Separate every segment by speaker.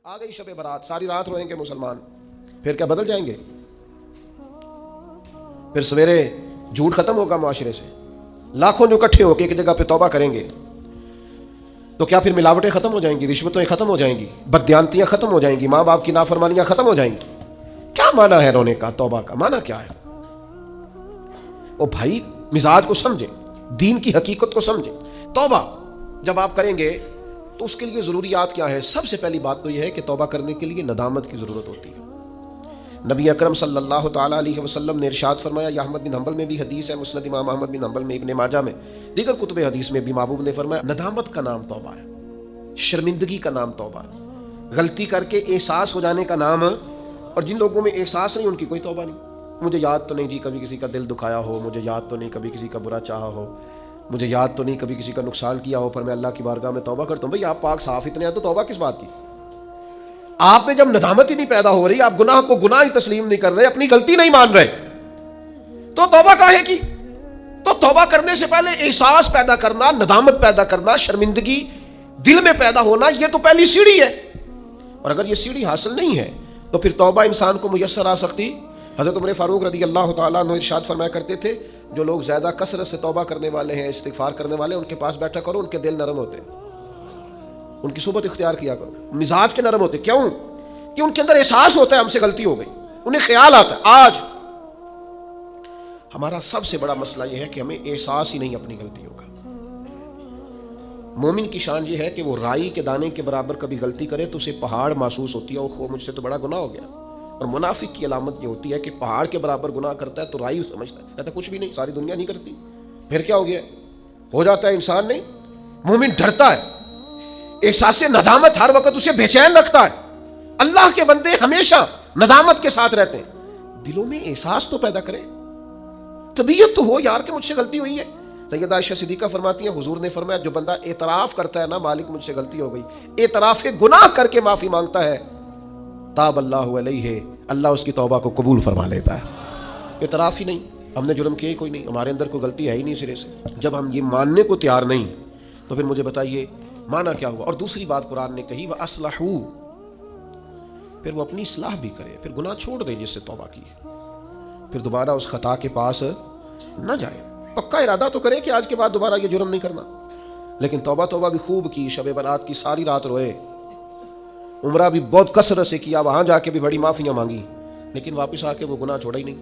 Speaker 1: آ گئی شب برات، ساری رات روئیں گے مسلمان، پھر کیا بدل جائیں گے؟ پھر سویرے جھوٹ ختم ہوگا معاشرے سے، لاکھوں جو اکٹھے ہو کے ایک جگہ پہ توبہ کریں گے تو کیا پھر ملاوٹیں ختم ہو جائیں گی، رشوتیں ختم ہو جائیں گی، بددیانتیاں ختم ہو جائیں گی، ماں باپ کی نافرمانیاں ختم ہو جائیں گی؟ کیا معنی ہے رونے کا؟ توبہ کا معنی کیا ہے؟ او بھائی مزاج کو سمجھے، دین کی حقیقت کو سمجھے۔ توبہ جب آپ کریں گے تو اس کے لیے ضروریات کیا ہے؟ سب سے پہلی بات تو یہ ہے کہ توبہ کرنے کے لیے ندامت کی ضرورت ہوتی ہے۔ نبی اکرم صلی اللہ تعالیٰ علیہ وسلم نے ارشاد فرمایا، یہ احمد بن حنبل میں بھی حدیث ہے، مسند امام احمد بن حنبل میں، ابن ماجہ میں، دیگر کتب حدیث میں بھی محبوب نے فرمایا ندامت کا نام توبہ ہے، شرمندگی کا نام توبہ ہے، غلطی کر کے احساس ہو جانے کا نام۔ اور جن لوگوں میں احساس نہیں ان کی کوئی توبہ نہیں۔ مجھے یاد تو نہیں جی کبھی کسی کا دل دکھایا ہو، مجھے یاد تو نہیں کبھی کسی کا برا چاہا ہو، مجھے یاد تو نہیں کبھی کسی کا نقصان کیا ہو، پر میں اللہ کی بارگاہ میں توبہ کرتا ہوں۔ بھئی آپ پاک صاف اتنے ہیں تو توبہ کس بات کی؟ آپ میں جب ندامت ہی نہیں پیدا ہو رہی، آپ گناہ کو گناہ ہی تسلیم نہیں کر رہے، اپنی غلطی نہیں مان رہے، تو توبہ کاہے کی؟ تو توبہ کرنے سے پہلے احساس پیدا کرنا، ندامت پیدا کرنا، شرمندگی دل میں پیدا ہونا، یہ تو پہلی سیڑھی ہے۔ اور اگر یہ سیڑھی حاصل نہیں ہے تو پھر توبہ انسان کو میسر آ سکتی؟ حضرت عمر فاروق رضی اللہ تعالیٰ عنہ ارشاد فرمایا کرتے تھے، جو لوگ زیادہ کثرت سے توبہ کرنے والے ہیں، استغفار کرنے والے ہیں، ان کے پاس بیٹھا کرو، ان کے دل نرم ہوتے ہیں، ان کی صحبت اختیار کیا کرو، مزاج کے نرم ہوتے۔ کیوں؟ کہ ان کے اندر احساس ہوتا ہے ہم سے غلطی ہو گئی، انہیں خیال آتا ہے۔ آج ہمارا سب سے بڑا مسئلہ یہ ہے کہ ہمیں احساس ہی نہیں اپنی غلطیوں کا۔ مومن کی شان یہ ہے کہ وہ رائی کے دانے کے برابر کبھی غلطی کرے تو اسے پہاڑ محسوس ہوتی ہے، اوہ مجھ سے تو بڑا گناہ ہو گیا۔ اور منافق کی علامت یہ ہوتی ہے کہ پہاڑ کے برابر گناہ کرتا ہے تو رائی سمجھتا ہے، کہتا ہے کچھ بھی نہیں، ساری دنیا نہیں کرتی، پھر کیا ہو گیا؟ ہو جاتا ہے انسان نہیں۔ مومن ڈرتا ہے، احساس ندامت ہر وقت اسے بے چین رکھتا ہے۔ اللہ کے بندے ہمیشہ ندامت کے ساتھ رہتے ہیں۔ دلوں میں احساس تو پیدا کرے، طبیعت تو ہو یار کہ مجھ سے غلطی ہوئی ہے۔ سیدہ عائشہ صدیقہ فرماتی ہیں، حضور نے فرمایا جو بندہ اعتراف کرتا ہے نا، مالک مجھ سے غلطی ہو گئی، اعتراف گناہ کر کے معافی مانگتا ہے، تاب اللہ علیہ، اللہ اس کی توبہ کو قبول فرما لیتا ہے۔ اعتراف ہی نہیں، ہم نے جرم کیا ہی کوئی نہیں، ہمارے اندر کوئی غلطی ہے ہی نہیں سرے سے۔ جب ہم یہ ماننے کو تیار نہیں تو پھر مجھے بتائیے معنی کیا ہوا؟ اور دوسری بات قرآن نے کہی وَأَصْلَحُوا، پھر وہ اپنی اصلاح بھی کرے، پھر گناہ چھوڑ دے جس سے توبہ کی ہے، پھر دوبارہ اس خطا کے پاس نہ جائے۔ پکا ارادہ تو کرے کہ آج کے بعد دوبارہ یہ جرم نہیں کرنا، لیکن توبہ بھی خوب کی، شب برات کی ساری رات روئے، عمرہ بھی بہت کثرت سے کیا، وہاں جا کے بھی بڑی معافیاں مانگی، لیکن واپس آ کے وہ گناہ چھوڑا ہی نہیں۔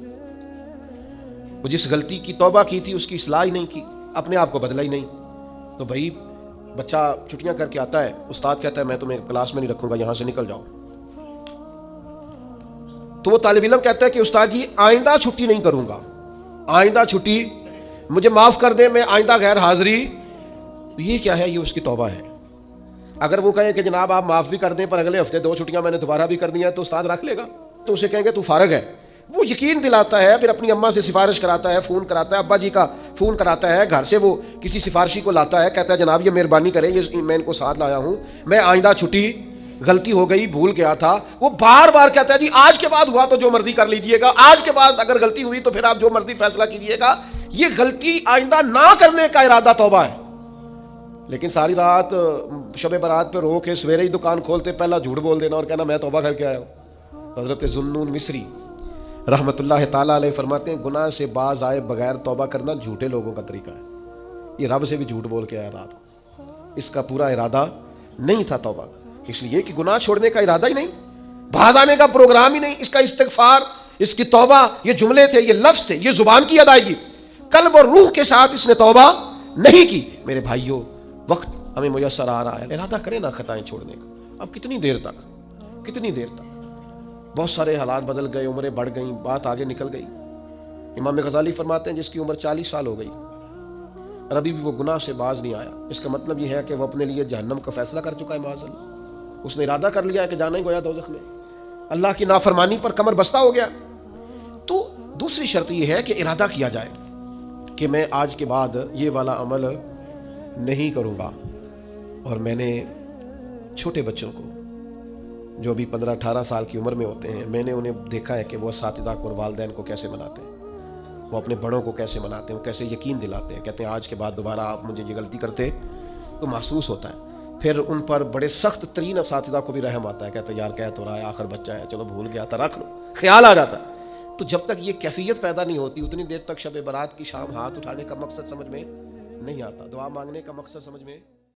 Speaker 1: وہ جس غلطی کی توبہ کی تھی اس کی اصلاح ہی نہیں کی، اپنے آپ کو بدلا ہی نہیں۔ تو بھائی بچہ چھٹیاں کر کے آتا ہے، استاد کہتا ہے میں تمہیں کلاس میں نہیں رکھوں گا، یہاں سے نکل جاؤ، تو وہ طالب علم کہتا ہے کہ استاد جی آئندہ چھٹی نہیں کروں گا، آئندہ چھٹی مجھے معاف کر دیں، میں آئندہ غیر حاضری۔ یہ کیا ہے؟ یہ اس کی توبہ ہے۔ اگر وہ کہے کہ جناب آپ معاف بھی کر دیں پر اگلے ہفتے 2 چھٹیاں میں نے دوبارہ بھی کر دی ہیں، تو استاد رکھ لے گا؟ تو اسے کہیں گے تو فارغ ہے۔ وہ یقین دلاتا ہے، پھر اپنی اماں سے سفارش کراتا ہے، فون کراتا ہے، ابا جی کا فون کراتا ہے، گھر سے وہ کسی سفارشی کو لاتا ہے، کہتا ہے جناب یہ مہربانی کریں، یہ میں ان کو ساتھ لایا ہوں، میں آئندہ چھٹی، غلطی ہو گئی، بھول گیا تھا۔ وہ بار بار کہتا ہے جی آج کے بعد ہوا تو جو مرضی کر لیجئے گا، آج کے بعد اگر غلطی ہوئی تو پھر آپ جو مرضی فیصلہ کیجئے گا۔ یہ غلطی آئندہ نہ کرنے کا ارادہ توبہ ہے۔ لیکن ساری رات شب برات پہ رو کے سویرے ہی دکان کھولتے پہلا جھوٹ بول دینا اور کہنا میں توبہ کر کے آیا ہوں۔ حضرت ذوالنون مصری رحمت اللہ تعالیٰ علیہ فرماتے ہیں گناہ سے باز آئے بغیر توبہ کرنا جھوٹے لوگوں کا طریقہ ہے۔ یہ رب سے بھی جھوٹ بول کے آیا رات کو، اس کا پورا ارادہ نہیں تھا توبہ کا، اس لیے کہ گناہ چھوڑنے کا ارادہ ہی نہیں، باز آنے کا پروگرام ہی نہیں، اس کا استغفار، اس کی توبہ، یہ جملے تھے، یہ لفظ تھے، یہ زبان کی ادائیگی، قلب اور روح کے ساتھ اس نے توبہ نہیں کی۔ میرے بھائیوں وقت ہمیں میسر آ رہا ہے، ارادہ کریں نا خطائیں چھوڑنے کا۔ اب کتنی دیر تک؟ بہت سارے حالات بدل گئے، عمریں بڑھ گئیں، بات آگے نکل گئی۔ امام غزالی فرماتے ہیں جس کی عمر 40 سال ہو گئی اور ابھی بھی وہ گناہ سے باز نہیں آیا، اس کا مطلب یہ ہے کہ وہ اپنے لیے جہنم کا فیصلہ کر چکا ہے معاذ اللہ۔ اس نے ارادہ کر لیا ہے کہ جانا ہی گویا دوزخ میں، اللہ کی نافرمانی پر کمر بستہ ہو گیا۔ تو دوسری شرط یہ ہے کہ ارادہ کیا جائے کہ میں آج کے بعد یہ والا عمل نہیں کروں گا۔ اور میں نے چھوٹے بچوں کو جو بھی 15-18 سال کی عمر میں ہوتے ہیں، میں نے انہیں دیکھا ہے کہ وہ اساتذہ کو اور والدین کو کیسے مناتے ہیں، وہ اپنے بڑوں کو کیسے مناتے ہیں، وہ کیسے یقین دلاتے ہیں، کہتے ہیں آج کے بعد دوبارہ آپ مجھے یہ غلطی کرتے تو محسوس ہوتا ہے۔ پھر ان پر بڑے سخت ترین اساتذہ کو بھی رحم آتا ہے، کہتے ہیں یار کہہ تو رہا ہے، آخر بچہ ہے، چلو بھول گیا تھا، رکھ لو، خیال آ جاتا ہے۔ تو جب تک یہ کیفیت پیدا نہیں ہوتی اتنی دیر تک شب برات کی شام ہاتھ اٹھانے کا مقصد سمجھ میں نہیں آتا، دعا مانگنے کا مقصد سمجھ میں